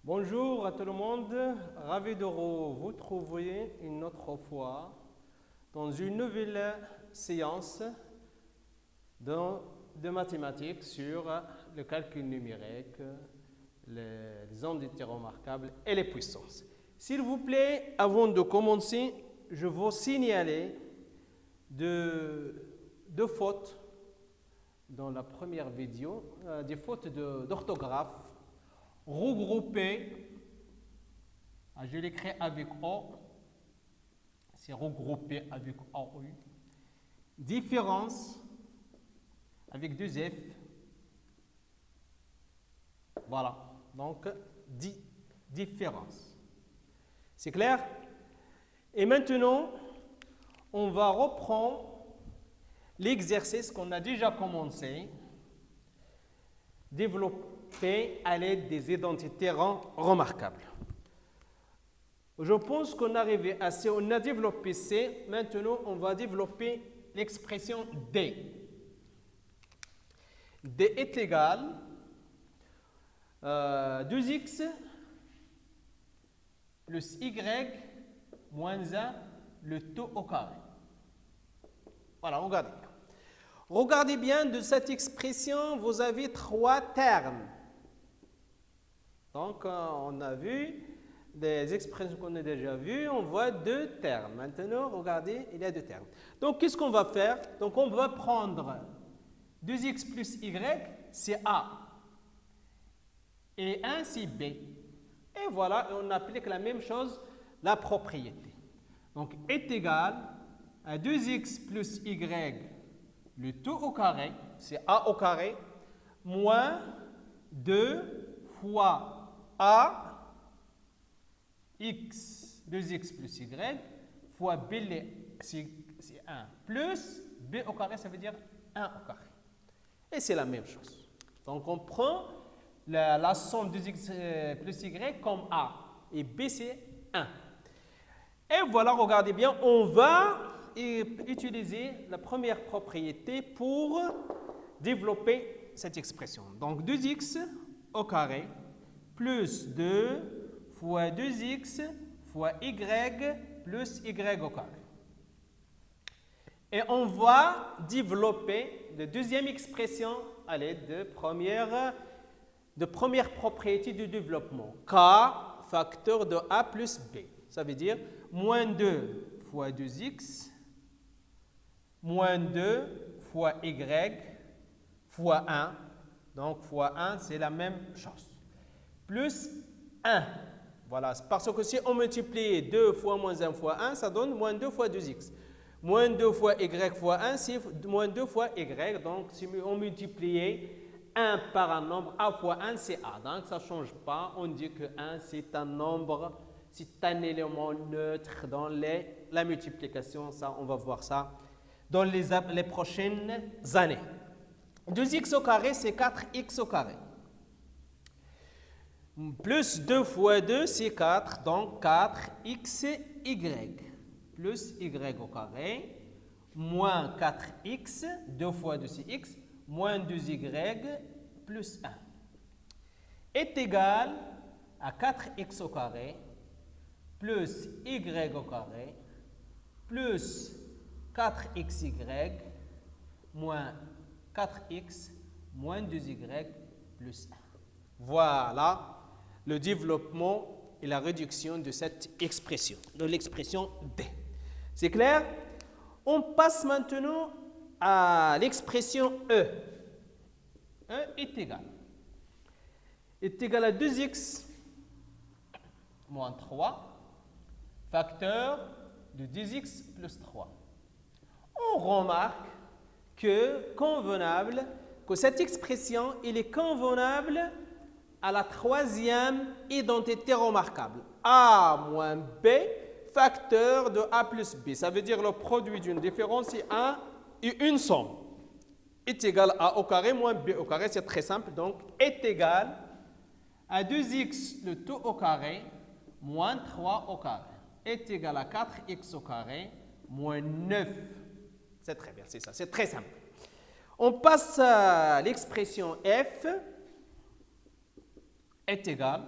Bonjour à tout le monde, ravi de vous retrouver une autre fois dans une nouvelle séance de mathématiques sur le calcul numérique, les entités remarquables et les puissances. S'il vous plaît, avant de commencer, je veux signaler deux fautes dans la première vidéo, des fautes d'orthographe regroupées, je l'écris avec O, c'est regroupé avec OU, différence avec deux F, voilà, donc différence. C'est clair? Et maintenant, on va reprendre l'exercice qu'on a déjà commencé, développer à l'aide des identités remarquables. Je pense qu'on est arrivé à C, on a développé C, maintenant on va développer l'expression D. D est égal 2x plus y moins 1, le tout au carré. Voilà, regardez. Regardez bien de cette expression, vous avez trois termes. Donc, on a vu des expressions qu'on a déjà vues, on voit deux termes. Maintenant, regardez, il y a deux termes. Donc, qu'est-ce qu'on va faire? Donc, on va prendre 2x plus y, c'est A. Et 1, c'est B. Et voilà, on applique la même chose, la propriété. Donc, est égal à 2x plus y, le tout au carré, c'est A au carré, moins 2 fois A, x, 2x plus y, fois B, c'est 1, plus B au carré, ça veut dire 1 au carré. Et c'est la même chose. Donc, on prend la somme 2x plus y comme A, et B, c'est 1. Et voilà, regardez bien, on va utiliser la première propriété pour développer cette expression. Donc 2x au carré plus 2 fois 2x fois y plus y au carré. Et on va développer la deuxième expression à l'aide de première propriété du développement. K facteur de A plus B. Ça veut dire moins 2 fois 2x moins 2 fois y fois 1. Donc, fois 1, c'est la même chose. Plus 1. Voilà, parce que si on multiplie 2 fois moins 1 fois 1, ça donne moins 2 fois 2x. Moins 2 fois y fois 1, c'est moins 2 fois y. Donc, si on multiplie 1 par un nombre, A fois 1, c'est A. Donc, ça ne change pas. On dit que 1, c'est un nombre, c'est un élément neutre dans la multiplication. Ça, on va voir ça dans les prochaines années. 2x au carré, c'est 4x au carré. Plus 2 fois 2, c'est 4, donc 4xy. Plus y au carré, moins 4x, 2 fois 2 c'est x, moins 2y, plus 1. Est égal à 4x au carré, plus y au carré, plus 4xy, moins 4x, moins 2y, plus 1. Voilà le développement et la réduction de cette expression, de l'expression D. C'est clair? On passe maintenant à l'expression E. E est égal à 2x moins 3, facteur de 2x plus 3. On remarque que cette expression elle est convenable à la troisième identité remarquable. A moins B, facteur de A plus B. Ça veut dire le produit d'une différence, c'est A et une somme. Est égal à A au carré moins B au carré, c'est très simple. Donc, est égal à 2x le tout au carré moins 3 au carré. Est égal à 4x au carré moins 9. C'est très bien, c'est ça, c'est très simple. On passe à l'expression F est égal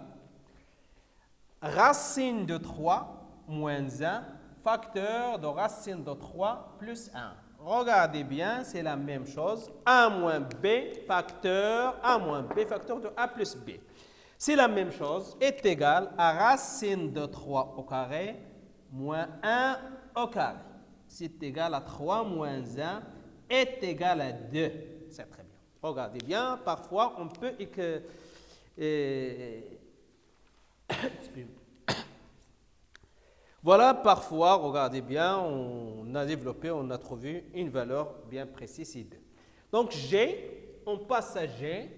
racine de 3 moins 1, facteur de racine de 3 plus 1. Regardez bien, c'est la même chose. A moins B, facteur de A plus B. C'est la même chose, est égal à racine de 3 au carré moins 1 au carré. C'est égal à 3 moins 1 est égal à 2. C'est très bien. Regardez bien, parfois on peut... Voilà, parfois, regardez bien, on a développé, on a trouvé une valeur bien précise ici. Donc, G, on passe à G,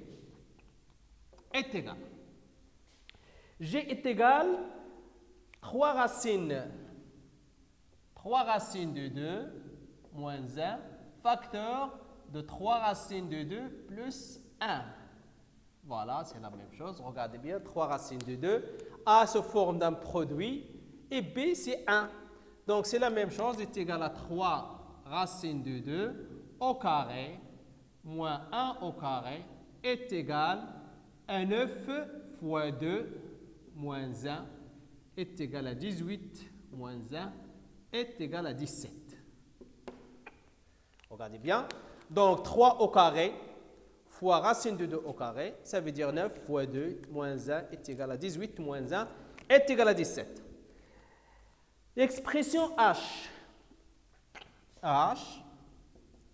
est égal. G est égal 3 racines de 2 moins 1, facteur de 3 racines de 2 plus 1. Voilà, c'est la même chose. Regardez bien, 3 racines de 2. A se forme d'un produit et B, c'est 1. Donc, c'est la même chose, est égal à 3 racines de 2 au carré moins 1 au carré est égal à 9 fois 2 moins 1 est égal à 18 moins 1 est égal à 17. Regardez bien. Donc, 3 au carré fois racine de 2 au carré, ça veut dire 9 fois 2 moins 1 est égal à 18 moins 1 est égal à 17. L'expression H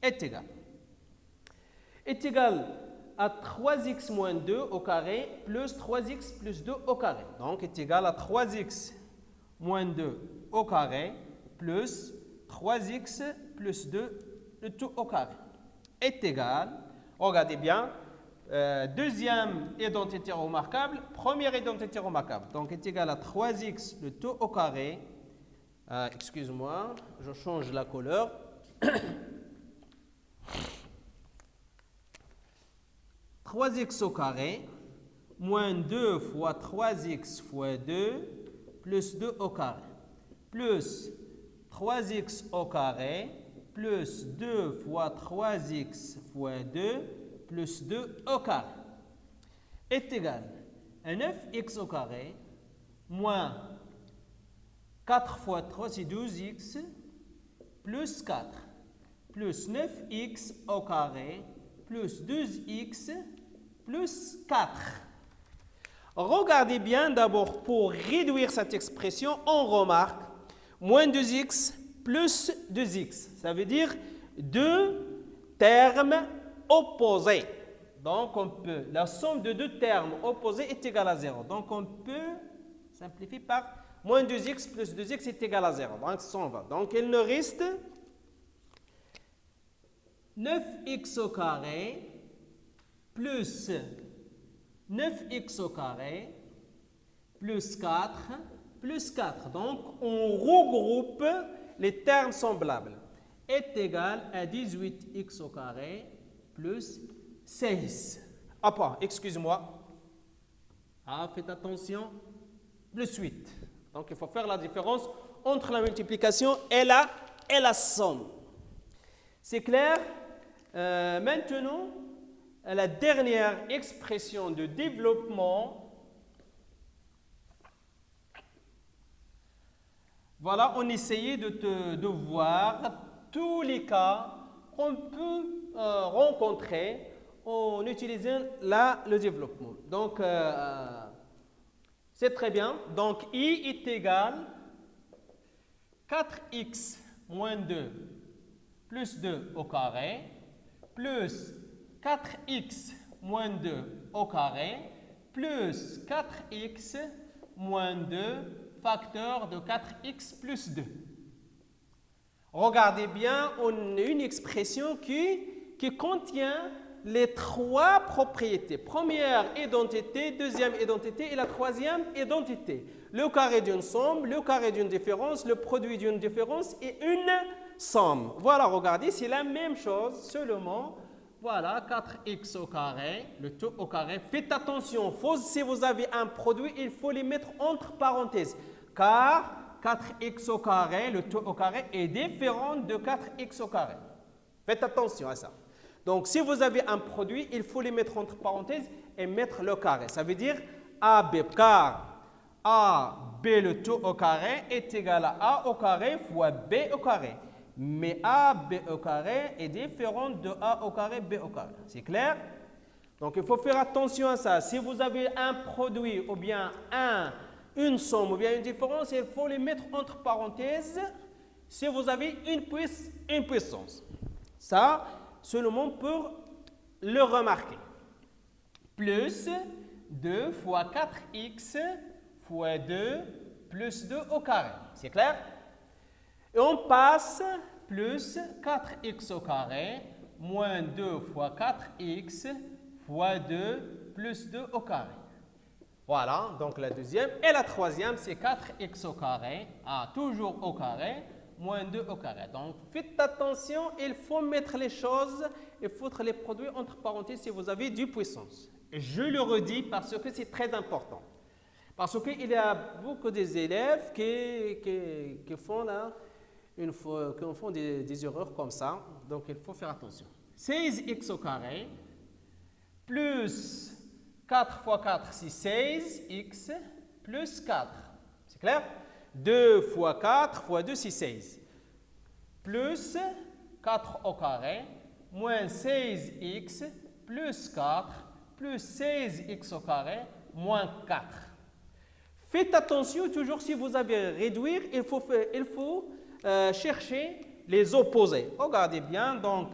est égal à 3x moins 2 au carré plus 3x plus 2 au carré. Donc, est égal à 3x moins 2 au carré plus 3x plus 2 le tout au carré. Est égal, regardez bien, deuxième identité remarquable, première identité remarquable. Donc, est égal à 3x le tout au carré. Excuse-moi, je change la couleur. 3x au carré moins 2 fois 3x fois 2 plus 2 au carré plus 3x au carré plus 2 fois 3x fois 2 plus 2 au carré est égal à 9x au carré moins 4 fois 3, c'est 12x plus 4 plus 9x au carré plus 12x plus 4. Regardez bien d'abord pour réduire cette expression, on remarque moins 2x plus 2x. Ça veut dire deux termes opposés. Donc on peut, la somme de deux termes opposés est égale à 0. Donc on peut simplifier par moins 2x plus 2x est égal à 0. Donc ça on va. Donc il nous reste 9x au carré plus 9x au carré plus 4 plus 4. Donc, on regroupe les termes semblables. Est égal à 18x au carré plus 16. Ah, pas, excuse-moi. Ah, faites attention. Plus 8. Donc, il faut faire la différence entre la multiplication et la somme. C'est clair? Maintenant, la dernière expression de développement. Voilà, on essayait de voir tous les cas qu'on peut rencontrer en utilisant le développement. Donc, c'est très bien. Donc, I est égal à 4x moins 2 plus 2 au carré plus 4x moins 2 au carré plus 4x moins 2 facteur de 4x plus 2. Regardez bien, on a une expression qui contient les trois propriétés. Première identité, deuxième identité et la troisième identité. Le carré d'une somme, le carré d'une différence, le produit d'une différence et une somme. Voilà, regardez, c'est la même chose, seulement, voilà, 4x au carré, le tout au carré. Faites attention, si vous avez un produit, il faut les mettre entre parenthèses, car 4x au carré, le tout au carré, est différent de 4x au carré. Faites attention à ça. Donc, si vous avez un produit, il faut les mettre entre parenthèses et mettre le carré. Ça veut dire AB, car A, B le tout au carré est égal à A au carré fois B au carré. Mais A, B au carré est différent de A au carré, B au carré. C'est clair? Donc, il faut faire attention à ça. Si vous avez un produit ou bien une somme ou bien une différence, il faut les mettre entre parenthèses si vous avez une puissance. Ça, seulement pour le remarquer. Plus 2 fois 4x fois 2 plus 2 au carré. C'est clair? Et on passe plus 4x au carré moins 2 fois 4x fois 2 plus 2 au carré. Voilà, donc la deuxième. Et la troisième, c'est 4x au carré, toujours au carré, moins 2 au carré. Donc, faites attention, il faut mettre les choses, il faut mettre les produits entre parenthèses si vous avez du puissance. Je le redis parce que c'est très important. Parce qu'il y a beaucoup d'élèves qui font des erreurs comme ça. Donc, il faut faire attention. 16x au carré plus 4 fois 4, c'est 16x plus 4. C'est clair? 2 fois 4 fois 2, c'est 16. Plus 4 au carré moins 16x plus 4 plus 16x au carré moins 4. Faites attention, toujours si vous avez réduire, il faut chercher les opposés. Regardez bien, donc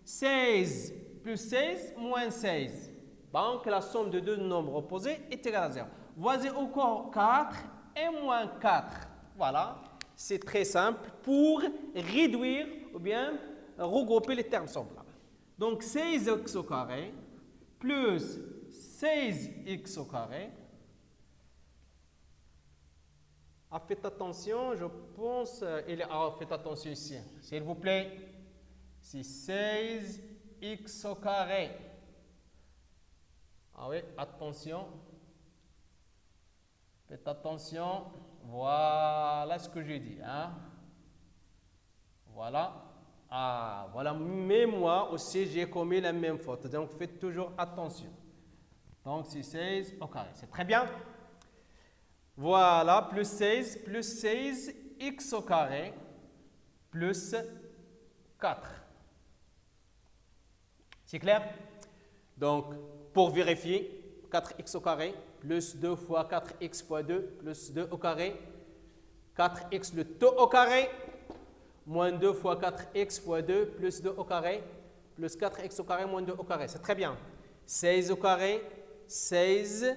16 plus 16 moins 16. Donc la somme de deux nombres opposés est égale à 0. Voici encore 4 et moins 4. Voilà, c'est très simple pour réduire ou bien regrouper les termes semblables. Donc 16x au carré plus 16x au carré. Faites attention, je pense, faites attention ici, s'il vous plaît. C'est 16x au carré. Ah oui, attention. Faites attention. Voilà ce que j'ai dit. Hein? Voilà. Voilà. Mais moi aussi, j'ai commis la même faute. Donc, faites toujours attention. Donc, c'est 16 au carré. C'est très bien. Voilà, plus 16 x au carré plus 4. C'est clair? Donc, pour vérifier, 4x au carré plus 2 fois 4x fois 2 plus 2 au carré. 4x le tout au carré moins 2 fois 4x fois 2 plus 2 au carré plus 4x au carré moins 2 au carré. C'est très bien. 16 au carré, 16,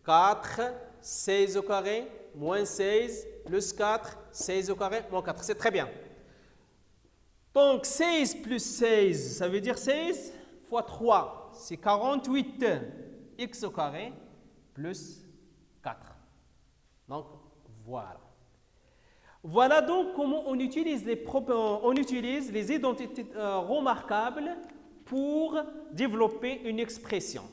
4, 16 au carré, moins 16, plus 4, 16 au carré, moins 4. C'est très bien. Donc, 16 plus 16, ça veut dire 16 fois 3. C'est 48 x au carré plus 4. Donc, voilà. Voilà donc comment on utilise les identités remarquables pour développer une expression.